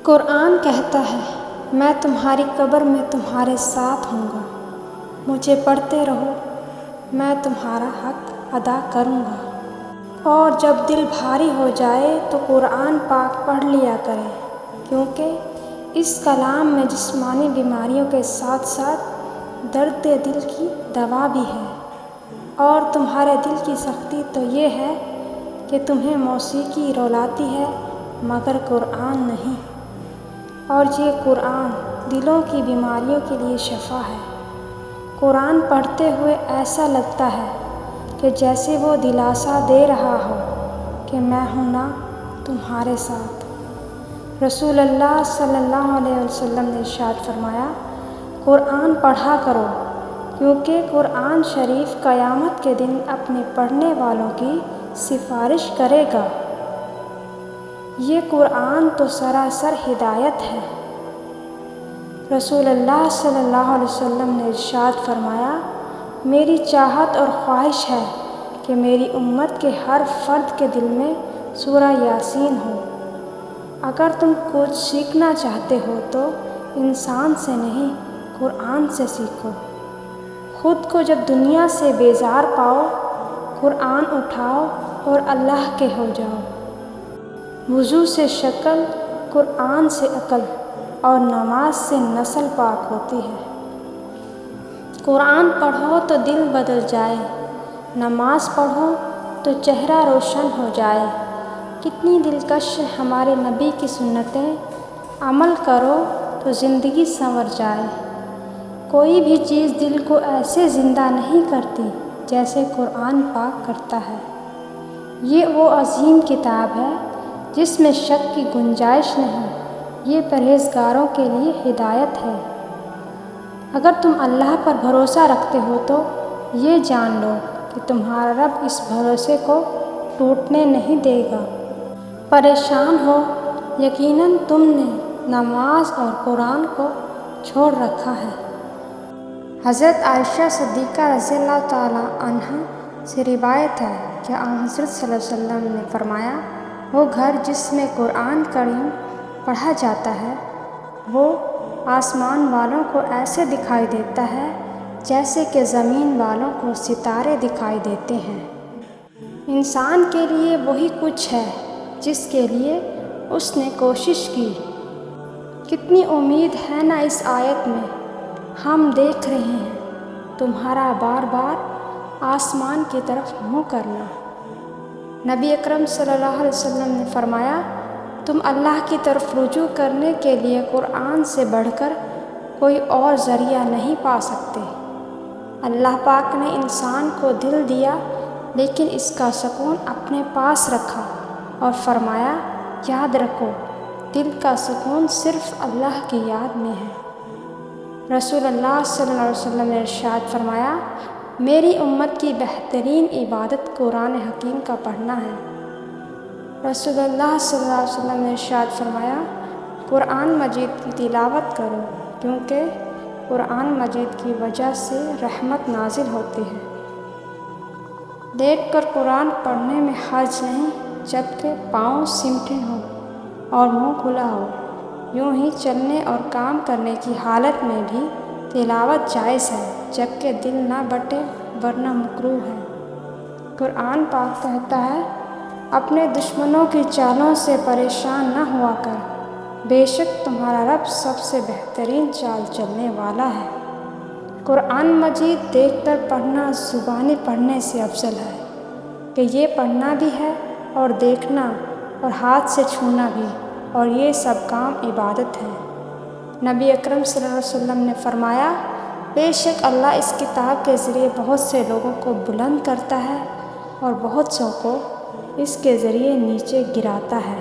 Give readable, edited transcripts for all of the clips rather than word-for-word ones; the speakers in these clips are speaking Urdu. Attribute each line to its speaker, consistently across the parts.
Speaker 1: قرآن کہتا ہے میں تمہاری قبر میں تمہارے ساتھ ہوں گا، مجھے پڑھتے رہو، میں تمہارا حق ادا کروں گا۔ اور جب دل بھاری ہو جائے تو قرآن پاک پڑھ لیا کریں، کیونکہ اس کلام میں جسمانی بیماریوں کے ساتھ ساتھ درد دل کی دوا بھی ہے۔ اور تمہارے دل کی سختی تو یہ ہے کہ تمہیں موسیقی رلاتی ہے مگر قرآن نہیں، اور یہ قرآن دلوں کی بیماریوں کے لیے شفا ہے۔ قرآن پڑھتے ہوئے ایسا لگتا ہے کہ جیسے وہ دلاسا دے رہا ہو کہ میں ہوں نا تمہارے ساتھ۔ رسول اللہ صلی اللہ علیہ وسلم نے ارشاد فرمایا، قرآن پڑھا کرو، کیونکہ قرآن شریف قیامت کے دن اپنے پڑھنے والوں کی سفارش کرے گا۔ یہ قرآن تو سراسر ہدایت ہے۔ رسول اللہ صلی اللہ علیہ وسلم نے ارشاد فرمایا، میری چاہت اور خواہش ہے کہ میری امت کے ہر فرد کے دل میں سورہ یاسین ہو۔ اگر تم کچھ سیکھنا چاہتے ہو تو انسان سے نہیں، قرآن سے سیکھو۔ خود کو جب دنیا سے بیزار پاؤ، قرآن اٹھاؤ اور اللہ کے ہو جاؤ۔ وضو سے شکل، قرآن سے عقل، اور نماز سے نسل پاک ہوتی ہے۔ قرآن پڑھو تو دل بدل جائے، نماز پڑھو تو چہرہ روشن ہو جائے۔ کتنی دلکش ہمارے نبی کی سنتیں، عمل کرو تو زندگی سنور جائے۔ کوئی بھی چیز دل کو ایسے زندہ نہیں کرتی جیسے قرآن پاک کرتا ہے۔ یہ وہ عظیم کتاب ہے جس میں شک کی گنجائش نہیں، یہ پرہیزگاروں کے لیے ہدایت ہے۔ اگر تم اللہ پر بھروسہ رکھتے ہو تو یہ جان لو کہ تمہارا رب اس بھروسے کو ٹوٹنے نہیں دے گا۔ پریشان ہو، یقیناً تم نے نماز اور قرآن کو چھوڑ رکھا ہے۔ حضرت عائشہ صدیقہ رضی اللہ تعالیٰ عنہا سے روایت ہے کہ آن حضرت صلی اللہ علیہ وسلم نے فرمایا، وہ گھر جس میں قرآن کریم پڑھا جاتا ہے وہ آسمان والوں کو ایسے دکھائی دیتا ہے جیسے کہ زمین والوں کو ستارے دکھائی دیتے ہیں۔ انسان کے لیے وہی کچھ ہے جس کے لیے اس نے کوشش کی۔ کتنی امید ہے نا اس آیت میں۔ ہم دیکھ رہے ہیں تمہارا بار بار آسمان کی طرف منہ کرنا۔ نبی اکرم صلی اللہ علیہ وسلم نے فرمایا، تم اللہ کی طرف رجوع کرنے کے لیے قرآن سے بڑھ کر کوئی اور ذریعہ نہیں پا سکتے۔ اللہ پاک نے انسان کو دل دیا لیکن اس کا سکون اپنے پاس رکھا اور فرمایا، یاد رکھو دل کا سکون صرف اللہ کی یاد میں ہے۔ رسول اللہ صلی اللہ علیہ وسلم نے ارشاد فرمایا، میری امت کی بہترین عبادت قرآن حکیم کا پڑھنا ہے۔ رسول اللہ صلی اللہ علیہ وسلم نے ارشاد فرمایا، قرآن مجید کی تلاوت کرو، کیونکہ قرآن مجید کی وجہ سے رحمت نازل ہوتی ہے۔ لیٹ کر قرآن پڑھنے میں حرج نہیں، جبکہ پاؤں سمٹے ہوں اور منہ کھلا ہو۔ یوں ہی چلنے اور کام کرنے کی حالت میں بھی تلاوت جائز ہے، جبکہ دل نہ بٹے ورنہ مکروہ ہے۔ قرآن پاک کہتا ہے، اپنے دشمنوں کی چالوں سے پریشان نہ ہوا کر، بے شک تمہارا رب سب سے بہترین چال چلنے والا ہے۔ قرآن مجید دیکھ کر پڑھنا زبانی پڑھنے سے افضل ہے، کہ یہ پڑھنا بھی ہے اور دیکھنا اور ہاتھ سے چھونا بھی، اور یہ سب کام عبادت ہے۔ نبی اکرم صلی اللہ علیہ وسلم نے فرمایا، بے شک اللہ اس کتاب کے ذریعے بہت سے لوگوں کو بلند کرتا ہے اور بہت سو کو اس کے ذریعے نیچے گراتا ہے۔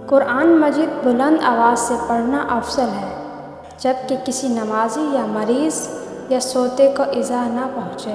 Speaker 1: قرآن مجید بلند آواز سے پڑھنا افضل ہے، جبکہ کسی نمازی یا مریض یا سوتے کو ایذا نہ پہنچے۔